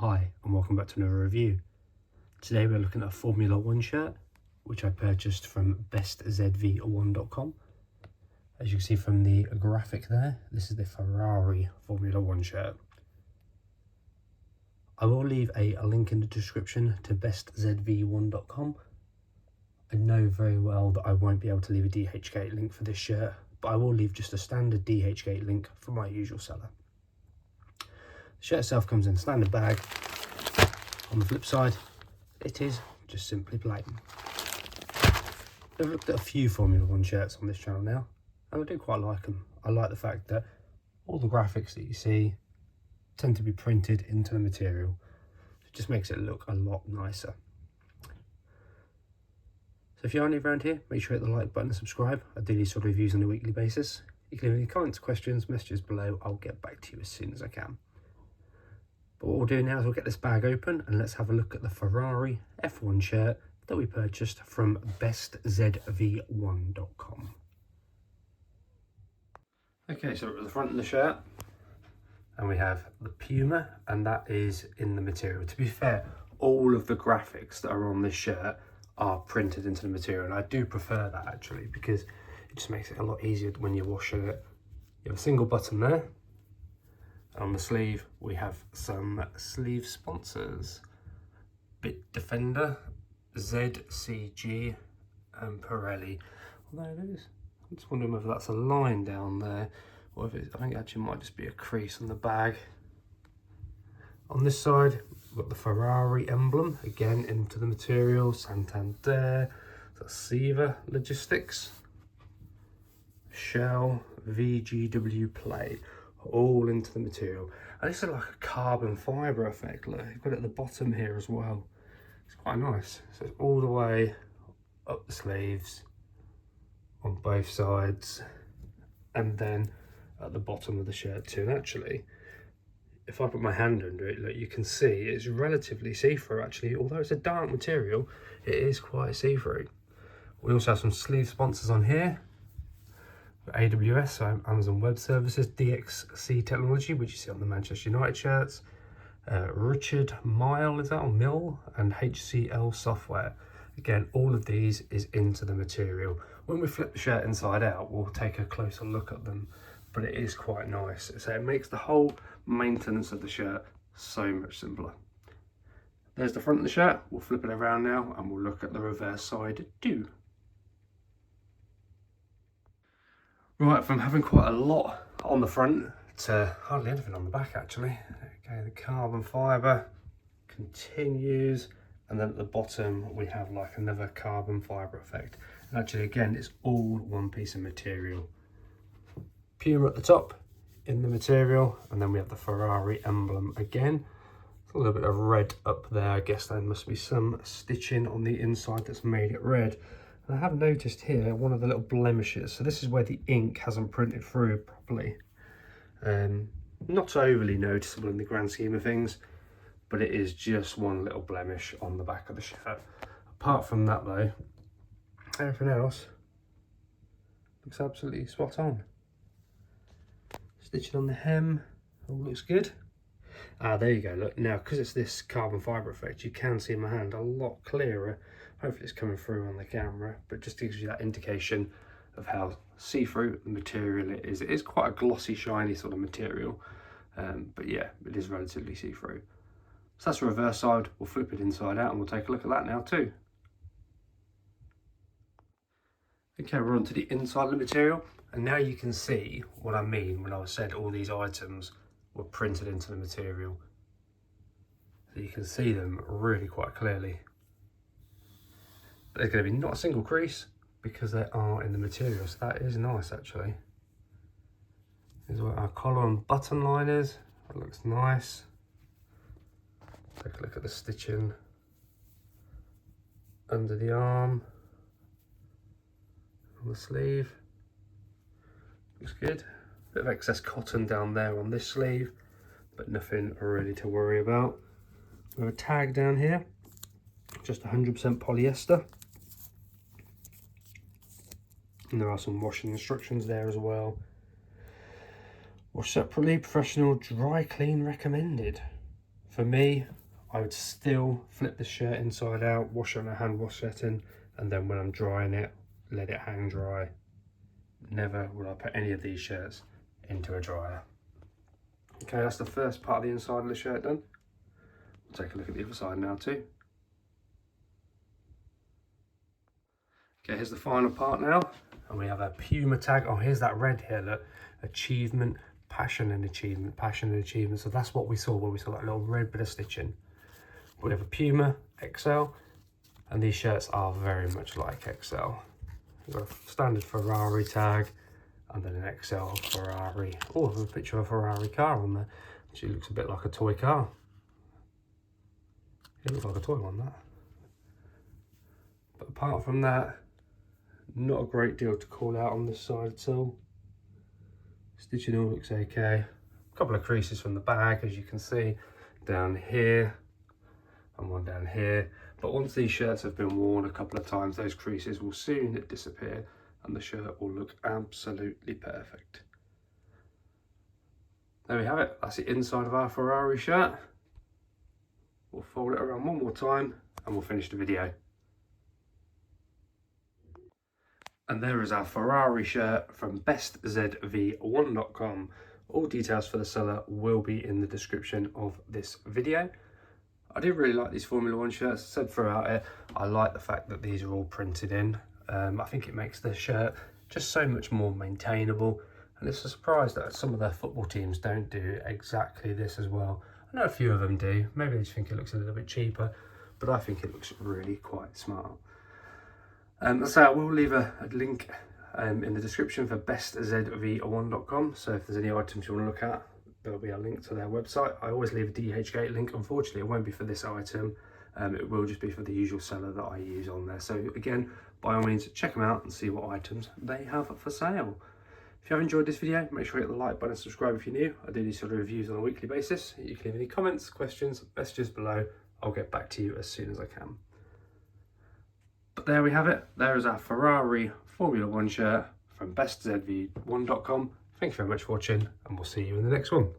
Hi and welcome back to another review. Today we're looking at a Formula 1 shirt which I purchased from BestZV1.com. As you can see from the graphic there, this is the Ferrari Formula 1 shirt. I will leave a link in the description to BestZV1.com. I know very well that I won't be able to leave a DHgate link for this shirt, but I will leave just a standard DHgate link for my usual seller. The shirt itself comes in a standard bag. On the flip side, it is just simply plain. I've looked at a few Formula 1 shirts on this channel now, and I do quite like them. I like the fact that all the graphics that you see tend to be printed into the material. It just makes it look a lot nicer. So if you're new around here, make sure you hit the like button and subscribe. I do these sort of reviews on a weekly basis. You can leave any comments, questions, messages below. I'll get back to you as soon as I can. But what we'll do now is we'll get this bag open and let's have a look at the Ferrari F1 shirt that we purchased from BestZV1.com. Okay, so at the front of the shirt, and we have the Puma, and that is in the material. To be fair, all of the graphics that are on this shirt are printed into the material, and I do prefer that actually because it just makes it a lot easier when you're washing it. You have a single button there. On the sleeve, we have some sleeve sponsors: Bit Defender, ZCG, and Pirelli. Although it is, I'm just wondering whether that's a line down there, or if I think it actually might just be a crease on the bag. On this side, we've got the Ferrari emblem, again into the material, Santander, Siva Logistics, Shell, VGW Play. All into the material, and this is like a carbon fibre effect. Look, you've got it at the bottom here as well. It's quite nice. So it's all the way up the sleeves on both sides, and then at the bottom of the shirt too. And actually, if I put my hand under it, look, you can see it's relatively see-through actually. Although it's a dark material, it is quite see-through. We also have some sleeve sponsors on here. AWS, so Amazon Web Services, DXC Technology, which you see on the Manchester United shirts, Richard Mile, is that on Mill, and HCL Software. Again, all of these is into the material. When we flip the shirt inside out, we'll take a closer look at them, but it is quite nice. So it makes the whole maintenance of the shirt so much simpler. There's the front of the shirt. We'll flip it around now and we'll look at the reverse side too. Right, from having quite a lot on the front to hardly anything on the back actually. Okay, the carbon fibre continues, and then at the bottom we have like another carbon fibre effect. And actually again, it's all one piece of material. Puma at the top in the material, and then we have the Ferrari emblem again. It's a little bit of red up there. I guess there must be some stitching on the inside that's made it red. I have noticed here one of the little blemishes. So this is where the ink hasn't printed through properly. Not overly noticeable in the grand scheme of things, but it is just one little blemish on the back of the shirt. Apart from that though, everything else looks absolutely spot on. Stitching on the hem, all looks good. Ah, there you go, look, now because it's this carbon fibre effect, you can see my hand a lot clearer. Hopefully it's coming through on the camera, but just gives you that indication of how see-through the material it is. It is quite a glossy, shiny sort of material, but yeah, it is relatively see-through. So that's the reverse side. We'll flip it inside out and we'll take a look at that now too. Okay, we're on to the inside of the material, and now you can see what I mean when I said all these items were printed into the material. So you can see them really quite clearly. There's going to be not a single crease because they are in the material, so that is nice actually. Here's what our collar and button line is. It looks nice. Take a look at the stitching under the arm, on the sleeve. Looks good. Bit of excess cotton down there on this sleeve, but nothing really to worry about. We have a tag down here, just 100% polyester. And there are some washing instructions there as well. Wash separately, professional dry clean recommended. For me, I would still flip the shirt inside out, wash it on a hand wash setting, and then when I'm drying it, let it hang dry. Never will I put any of these shirts into a dryer. Okay, that's the first part of the inside of the shirt done. We'll take a look at the other side now too. Okay, here's the final part now, and we have a Puma tag. Oh, here's that red here, look, achievement, passion and achievement, passion and achievement. So that's what we saw when we saw that little red bit of stitching. We have a Puma XL, and these shirts are very much like XL. We've got a standard Ferrari tag, and then an XL Ferrari. Oh, there's a picture of a Ferrari car on there. She looks a bit like a toy car. It looks like a toy one, that. But apart from that, not a great deal to call out on this side at all. Stitching all looks okay. A couple of creases from the back, as you can see, down here, and one down here. But once these shirts have been worn a couple of times, those creases will soon disappear, and the shirt will look absolutely perfect. There we have it. That's the inside of our Ferrari shirt. We'll fold it around one more time and we'll finish the video. And there is our Ferrari shirt from BestZV1.com. All details for the seller will be in the description of this video. I do really like these Formula 1 shirts. I said throughout it, I like the fact that these are all printed in. I think it makes the shirt just so much more maintainable. And it's a surprise that some of their football teams don't do exactly this as well. I know a few of them do. Maybe they just think it looks a little bit cheaper, but I think it looks really quite smart. So I will leave a link in the description for BestZV1.com. So if there's any items you want to look at, there'll be a link to their website. I always leave a DHgate link. Unfortunately, it won't be for this item. It will just be for the usual seller that I use on there. So again, by all means, check them out and see what items they have for sale. If you have enjoyed this video, make sure you hit the like button and subscribe if you're new. I do these sort of reviews on a weekly basis. You can leave any comments, questions, messages below. I'll get back to you as soon as I can. But there we have it. There is our Ferrari Formula 1 shirt from BestZV1.com. Thank you very much for watching, and we'll see you in the next one.